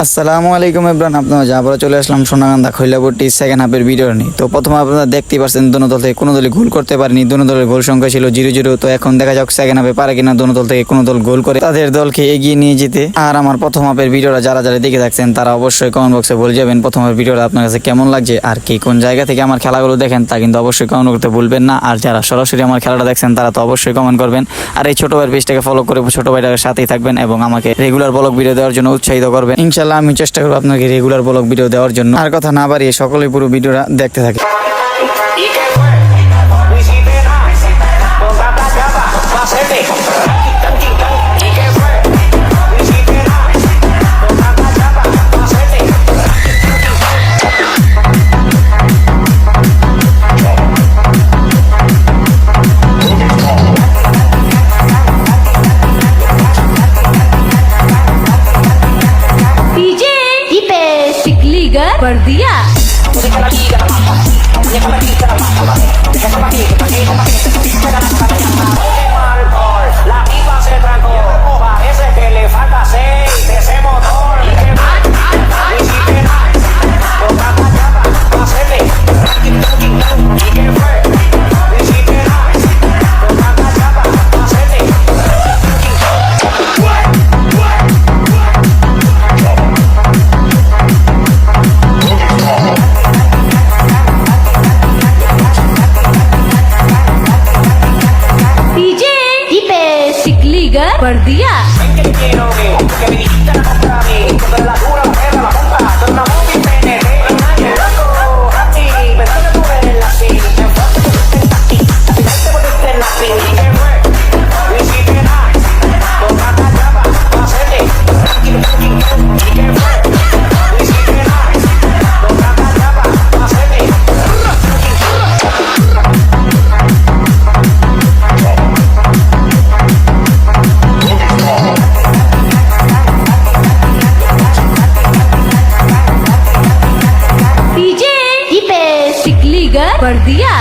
আসসালামু আলাইকুম ইব্রান, আপনারা যা বলে চলে আসলাম সোনাগান্ধা খৈলাপট্টি সেকেন্ড হাফের ভিডিও নিয়ে। তো প্রথমে আপনারা দেখতেই পাচ্ছেন দোনো দল থেকে কোনো দলই গোল করতে পারেনি। দোনো দলের গোল সংখ্যা ছিল 0-0। তো এখন দেখা যাক সেকেন্ড হাফে পারে কিনা দোনো দল থেকে কোনো দল গোল করে তাদের দলকে এগিয়ে নিয়ে যেতে। আর আমার প্রথম হাফের ভিডিওটা যারা যারা দেখে থাকছেন তারা অবশ্যই কমেন্ট বক্সে বলে যাবেন প্রথম হাফের ভিডিওটা আপনার কাছে কেমন লাগছে, আর কি কোন জায়গা থেকে আমার খেলাগুলো দেখেন তা কিন্তু অবশ্যই কমেন্ট করতে ভুলবেন না। আর যারা সরাসরি আমার খেলাটা দেখছেন তারা তো অবশ্যই কমেন্ট করবেন। আর এই ছোট ভাইয়ের পেজটাকে ফলো করে ছোট ভাইটার সাথেই থাকবেন এবং আমাকে রেগুলার ব্লগ ভিডিও দেওয়ার জন্য উৎসাহিত করবেন। ইনশাআল্লাহ আমি চেষ্টা করবো আপনাকে রেগুলার ব্লগ ভিডিও দেওয়ার জন্য। আর কথা না বাড়িয়ে সকলেই পুরো ভিডিওটা দেখতে থাকে। कर दिया la pipa se trancó, parece que le falta aceite ese motor. कर दिया আজকের कर दिया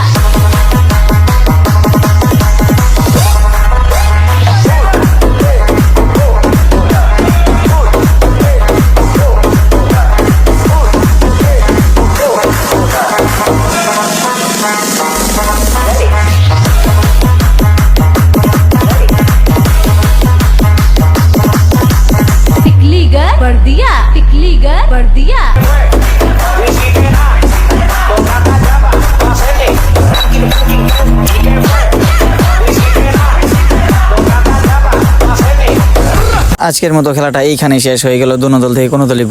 कर दिया कर दिया মতো খেলাটা এইখানে শেষ হয়ে গেল। দোনো দল থেকে কোনো দলই